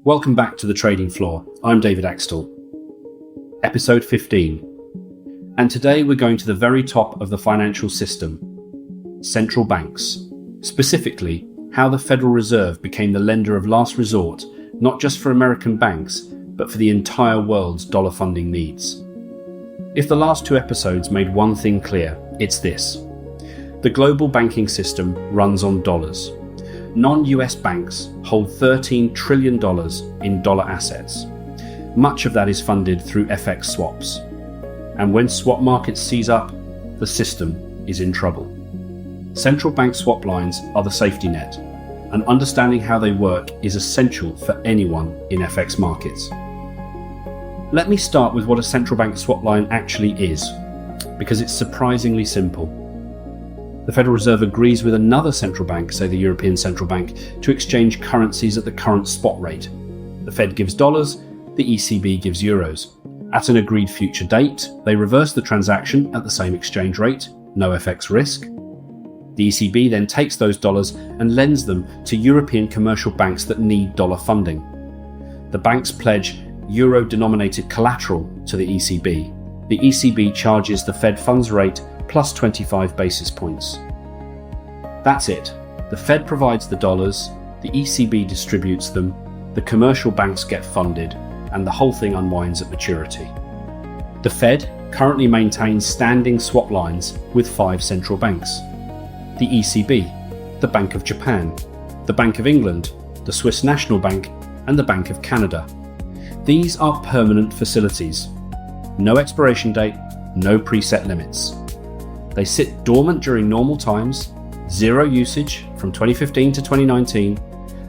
Welcome back to the trading floor. I'm David Axtell. Episode 15. And today we're going to the very top of the financial system, central banks. Specifically, how the Federal Reserve became the lender of last resort, not just for American banks, but for the entire world's dollar funding needs. If the last two episodes made one thing clear, it's this. The global banking system runs on dollars. Non-US banks hold $13 trillion in dollar assets. Much of that is funded through FX swaps. And when swap markets seize up, the system is in trouble. Central bank swap lines are the safety net, and understanding how they work is essential for anyone in FX markets. Let me start with what a central bank swap line actually is, because it's surprisingly simple. The Federal Reserve agrees with another central bank, say the European Central Bank, to exchange currencies at the current spot rate. The Fed gives dollars, the ECB gives euros. At an agreed future date, they reverse the transaction at the same exchange rate, no FX risk. The ECB then takes those dollars and lends them to European commercial banks that need dollar funding. The banks pledge euro-denominated collateral to the ECB. The ECB charges the Fed funds rate plus 25 basis points. That's it. The Fed provides the dollars, the ECB distributes them, the commercial banks get funded, and the whole thing unwinds at maturity. The Fed currently maintains standing swap lines with 5 central banks. The ECB, the Bank of Japan, the Bank of England, the Swiss National Bank, and the Bank of Canada. These are permanent facilities. No expiration date, no preset limits. They sit dormant during normal times, zero usage from 2015 to 2019,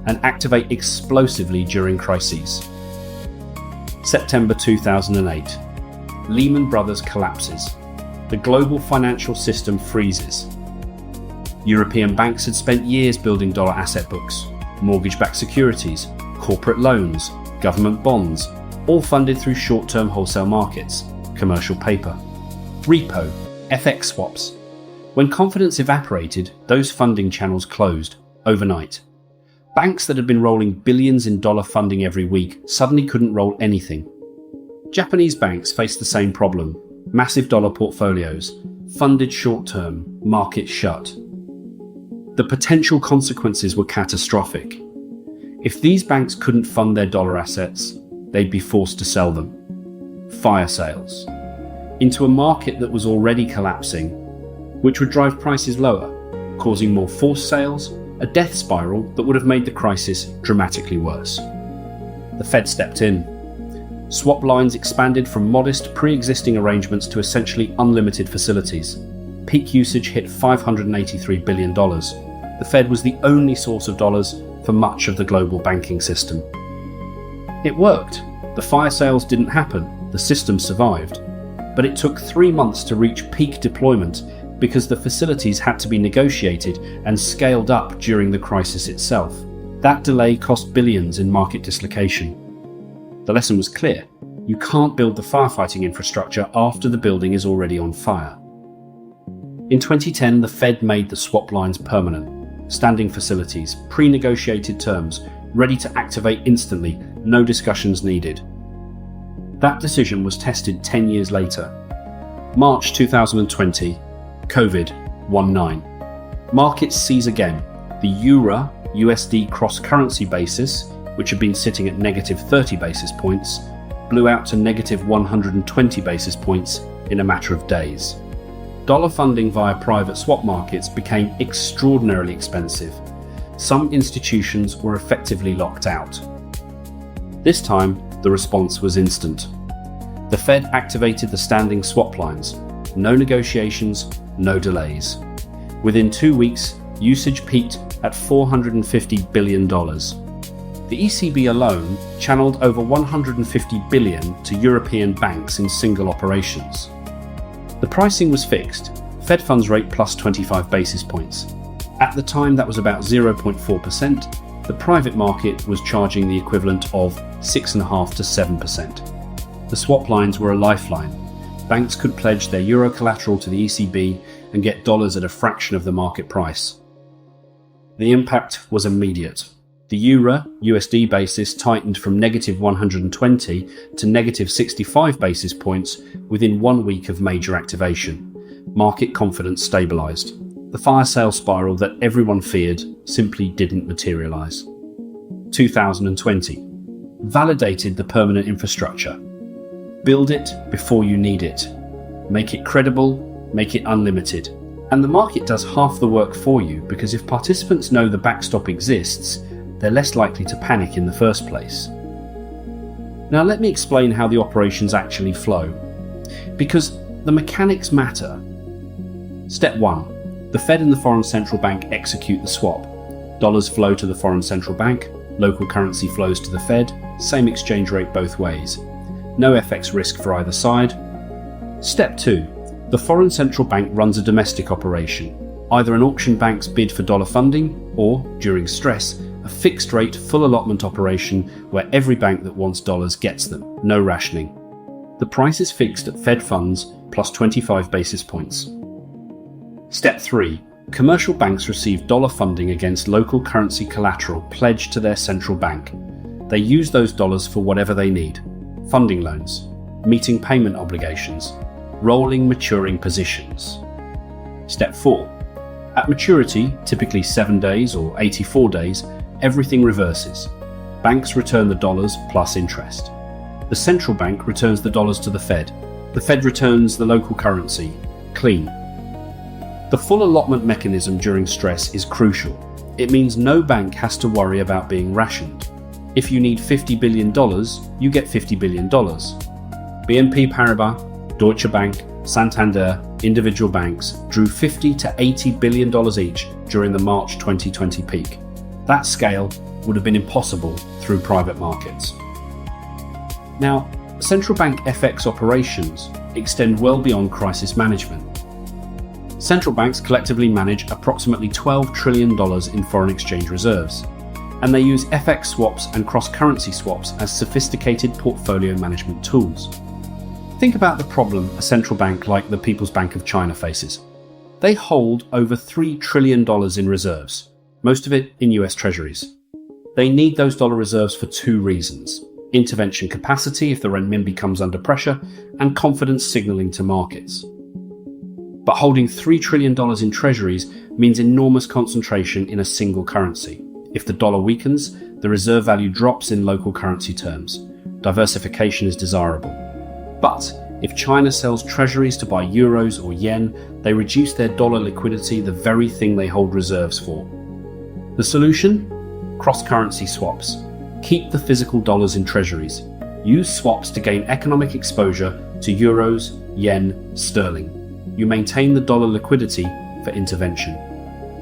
and activate explosively during crises. September 2008. Lehman Brothers collapses. The global financial system freezes. European banks had spent years building dollar asset books, mortgage-backed securities, corporate loans, government bonds, all funded through short-term wholesale markets, commercial paper, repo, FX swaps. When confidence evaporated, those funding channels closed overnight. Banks that had been rolling billions in dollar funding every week suddenly couldn't roll anything. Japanese banks faced the same problem. Massive dollar portfolios, funded short-term, market shut. The potential consequences were catastrophic. If these banks couldn't fund their dollar assets, they'd be forced to sell them. Fire sales. Into a market that was already collapsing, which would drive prices lower, causing more forced sales, a death spiral that would have made the crisis dramatically worse. The Fed stepped in. Swap lines expanded from modest pre-existing arrangements to essentially unlimited facilities. Peak usage hit $583 billion. The Fed was the only source of dollars for much of the global banking system. It worked. The fire sales didn't happen. The system survived. But it took 3 months to reach peak deployment because the facilities had to be negotiated and scaled up during the crisis itself. That delay cost billions in market dislocation. The lesson was clear. You can't build the firefighting infrastructure after the building is already on fire. In 2010, the Fed made the swap lines permanent. Standing facilities, pre-negotiated terms, ready to activate instantly, no discussions needed. That decision was tested 10 years later. March 2020, COVID-19. Markets seize again. The Euro USD cross-currency basis, which had been sitting at negative 30 basis points, blew out to negative 120 basis points in a matter of days. Dollar funding via private swap markets became extraordinarily expensive. Some institutions were effectively locked out. This time, the response was instant. The Fed activated the standing swap lines. No negotiations, no delays. Within 2 weeks, usage peaked at $450 billion. The ECB alone channeled over $150 billion to European banks in single operations. The pricing was fixed, Fed funds rate plus 25 basis points. At the time, that was about 0.4%. The private market was charging the equivalent of 6.5% to 7%. The swap lines were a lifeline. Banks could pledge their euro collateral to the ECB and get dollars at a fraction of the market price. The impact was immediate. The Euro-USD basis tightened from negative 120 to negative 65 basis points within 1 week of major activation. Market confidence stabilised. The fire sale spiral that everyone feared simply didn't materialise. 2020. Validated the permanent infrastructure. Build it before you need it. Make it credible, make it unlimited. And the market does half the work for you, because if participants know the backstop exists, they're less likely to panic in the first place. Now let me explain how the operations actually flow, because the mechanics matter. Step 1. The Fed and the foreign central bank execute the swap. Dollars flow to the foreign central bank, local currency flows to the Fed, same exchange rate both ways. No FX risk for either side. Step 2. The foreign central bank runs a domestic operation, either an auction bank's bid for dollar funding or, during stress, a fixed rate full allotment operation where every bank that wants dollars gets them, no rationing. The price is fixed at Fed funds plus 25 basis points. Step 3. Commercial banks receive dollar funding against local currency collateral pledged to their central bank. They use those dollars for whatever they need. Funding loans, meeting payment obligations, rolling maturing positions. Step 4. At maturity, typically 7 days or 84 days, everything reverses. Banks return the dollars plus interest. The central bank returns the dollars to the Fed. The Fed returns the local currency, clean. The full allotment mechanism during stress is crucial. It means no bank has to worry about being rationed. If you need $50 billion, you get $50 billion. BNP Paribas, Deutsche Bank, Santander, individual banks drew $50 to $80 billion each during the March 2020 peak. That scale would have been impossible through private markets. Now, central bank FX operations extend well beyond crisis management. Central banks collectively manage approximately $12 trillion in foreign exchange reserves, and they use FX swaps and cross-currency swaps as sophisticated portfolio management tools. Think about the problem a central bank like the People's Bank of China faces. They hold over $3 trillion in reserves, most of it in US Treasuries. They need those dollar reserves for 2 reasons: intervention capacity if the renminbi comes under pressure, and confidence signalling to markets. But holding $3 trillion in treasuries means enormous concentration in a single currency. If the dollar weakens, the reserve value drops in local currency terms. Diversification is desirable. But if China sells treasuries to buy euros or yen, they reduce their dollar liquidity, the very thing they hold reserves for. The solution? Cross-currency swaps. Keep the physical dollars in treasuries. Use swaps to gain economic exposure to euros, yen, sterling. You maintain the dollar liquidity for intervention.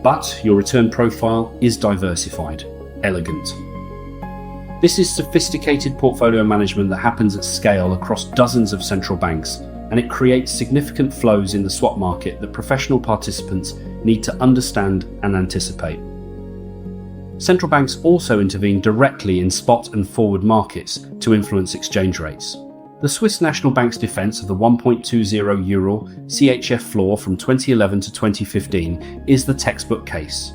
But your return profile is diversified, elegant. This is sophisticated portfolio management that happens at scale across dozens of central banks, and it creates significant flows in the swap market that professional participants need to understand and anticipate. Central banks also intervene directly in spot and forward markets to influence exchange rates. The Swiss National Bank's defense of the 1.20 euro CHF floor from 2011 to 2015 is the textbook case.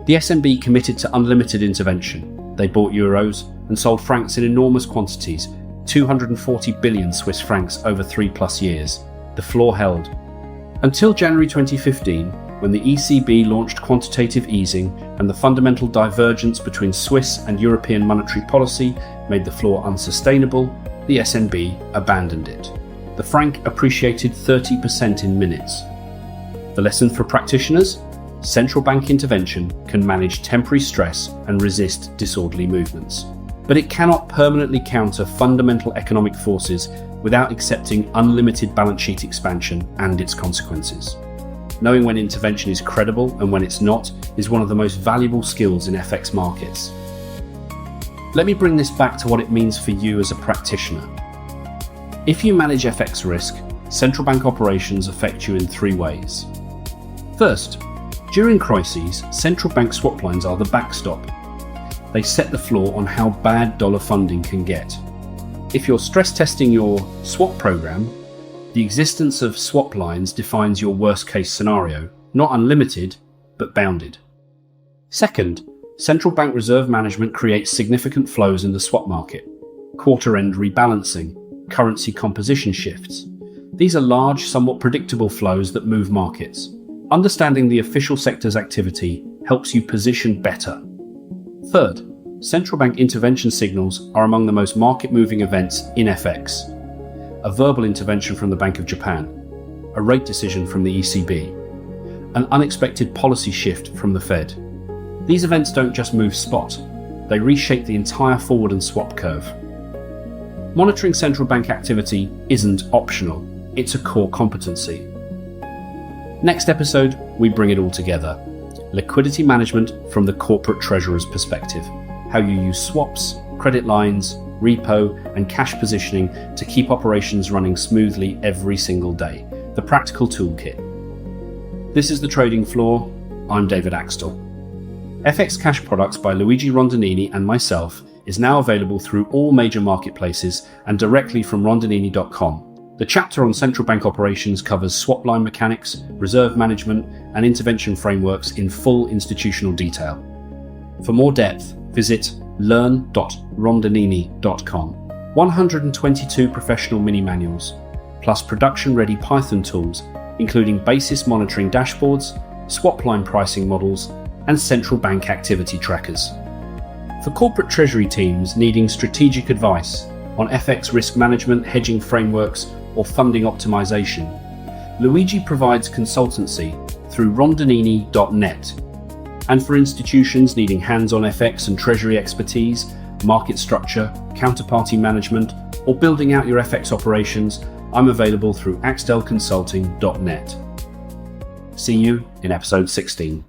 The SNB committed to unlimited intervention. They bought euros and sold francs in enormous quantities, 240 billion Swiss francs over 3+ years. The floor held. Until January 2015, when the ECB launched quantitative easing and the fundamental divergence between Swiss and European monetary policy made the floor unsustainable, the SNB abandoned it. The franc appreciated 30% in minutes. The lesson for practitioners? Central bank intervention can manage temporary stress and resist disorderly movements. But it cannot permanently counter fundamental economic forces without accepting unlimited balance sheet expansion and its consequences. Knowing when intervention is credible and when it's not is one of the most valuable skills in FX markets. Let me bring this back to what it means for you as a practitioner. If you manage FX risk, central bank operations affect you in 3 ways. First, during crises, central bank swap lines are the backstop. They set the floor on how bad dollar funding can get. If you're stress testing your swap program, the existence of swap lines defines your worst case scenario, not unlimited, but bounded. Second, Central bank reserve management creates significant flows in the swap market. Quarter-end rebalancing, currency composition shifts. These are large, somewhat predictable flows that move markets. Understanding the official sector's activity helps you position better. Third, central bank intervention signals are among the most market-moving events in FX. A verbal intervention from the Bank of Japan, a rate decision from the ECB, an unexpected policy shift from the Fed. These events don't just move spot, they reshape the entire forward and swap curve. Monitoring central bank activity isn't optional, it's a core competency. Next episode, we bring it all together. Liquidity management from the corporate treasurer's perspective. How you use swaps, credit lines, repo, and cash positioning to keep operations running smoothly every single day. The practical toolkit. This is The Trading Floor. I'm David Axtell. FX Cash Products by Luigi Rondanini and myself is now available through all major marketplaces and directly from rondanini.com. The chapter on central bank operations covers swap line mechanics, reserve management, and intervention frameworks in full institutional detail. For more depth, visit learn.rondanini.com. 122 professional mini-manuals, plus production-ready Python tools, including basis monitoring dashboards, swap line pricing models, and central bank activity trackers. For corporate treasury teams needing strategic advice on FX risk management, hedging frameworks, or funding optimization, Luigi provides consultancy through rondanini.net. And for institutions needing hands-on FX and treasury expertise, market structure, counterparty management, or building out your FX operations, I'm available through axtellconsulting.net. See you in episode 16.